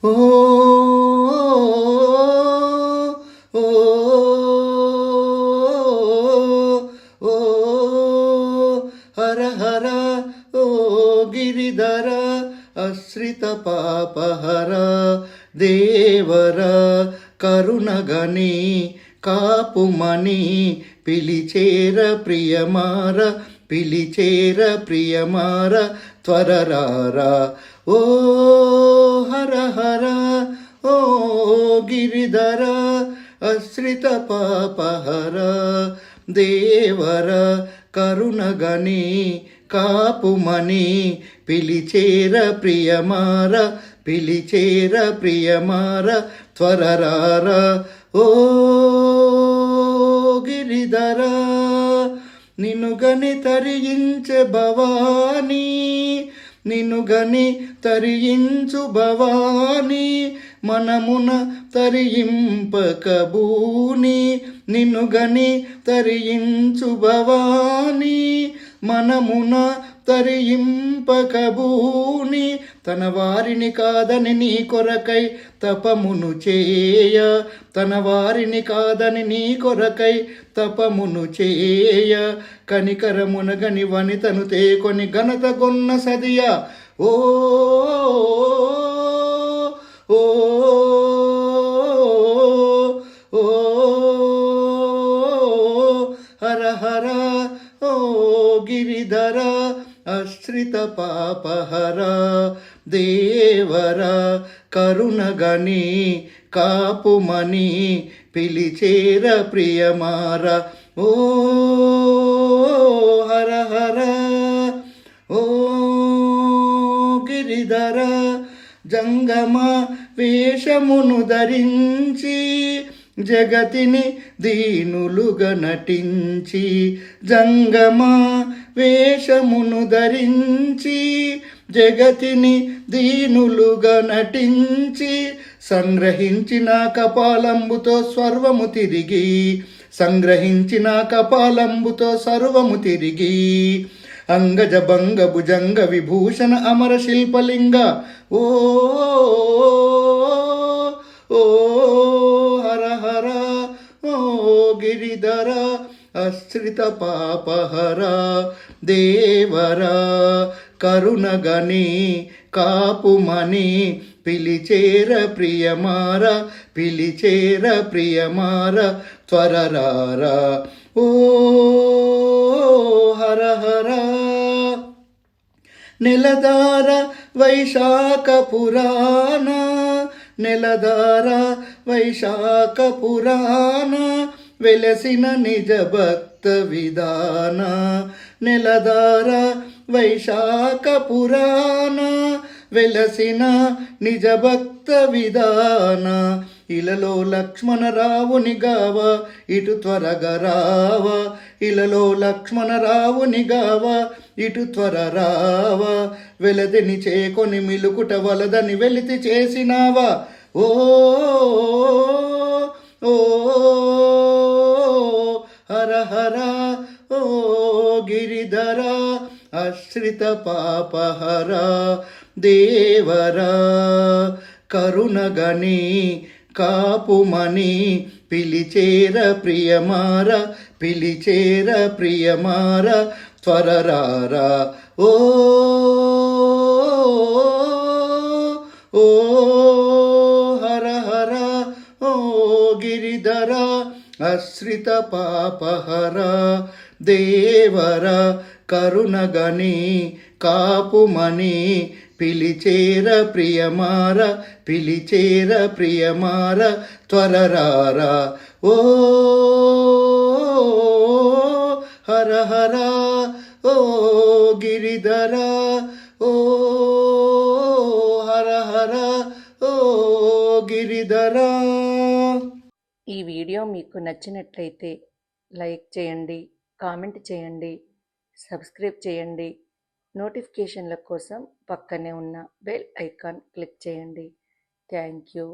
ఓ ఓ ఓ హర హర ఓ గిరిధర అశ్రిత పాపహర దేవర కరుణగని కాపుమని పిలిచేర ప్రియమార పిలిచేర ప్రియమార త్వరరారా ఓ హర హర ఓ గిరిధర అశ్రిత పాపహర దేవర కరుణగని కాపుమని పిలిచేర ప్రియమార పిలిచేర ప్రియమార త్వరరార ఓ గిరిధర నిన్ను గని తరించే భవానీ నిన్ను గని తరించు భవానీ మనమున తరింపకబూని నిన్ను గని తరించు భవానీ మనమున తరింపకబూని తన వారిని కాదని నీ కొరకై తపమును చేయ తన వారిని కాదని నీ కొరకై తపమును చేయ కనికరమునగని వనితను తేకొని ఘనత గొన్న సదియ ఓ ఓ ఓ హర హర ఓ గిరిధర అశ్రిత పాపహర దేవర కరుణగని కాపుమని పిలిచేర ప్రియమార ఓ హర హర ఓ గిరిధర జంగమ వేషమును ధరించి జగతిని దీనులుగా నటించి జంగమ వేషమును ధరించి జగతిని దీనులుగా నటించి సంగ్రహించిన కపాలంబుతో సర్వము తిరిగి సంగ్రహించిన కపాలంబుతో సర్వము తిరిగి అంగజ భంగ భుజంగ విభూషణ అమర శిల్పలింగ ఓ ఓ హర హర ఓ గిరిధర అశ్రిత పాపహర దేవర కరుణగని కాపుమని పిలిచేర ప్రియమార పిలిచేర ప్రియమార త్వరరారా ఓ హర హర నెలదార వైశాఖ పురాణ నెలదార వైశాఖ పురాణ వెలసిన నిజ భక్త విధాన నెలదార వైశాఖ పురాణ వెలసిన నిజ భక్త విధాన ఇలలో లక్ష్మణ రావుని గావ ఇటు త్వరగా రావ ఇలలో లక్ష్మణ రావుని గావ ఇటు త్వర రావ వెలదిని చేకొని మిలుకుట వలదని వెలితి చేసినావా ఓ ఓ హర హర ఓ గిరిధర అశ్రిత పాపహర దేవర కరుణగని కాపుమని పిలిచేర ప్రియమార పిలిచేర ప్రియమార త్వరరారా ఓ ఓ హర హర ఓ గిరిధర అశ్రిత పాపహర దేవర కరుణగని కాపుమని పిలిచేర ప్రియమార పిలిచేర ప్రియమార త్వరరారా ఓ హర హర ఓ గిరిధర ఓ హర హర ఓ గిరిధర. ఈ వీడియో మీకు నచ్చినట్లయితే లైక్ చేయండి, కామెంట్ చేయండి, సబ్స్క్రైబ్ చేయండి. నోటిఫికేషన్ల కోసం పక్కనే ఉన్న బెల్ ఐకాన్ క్లిక్ చేయండి. Thank you.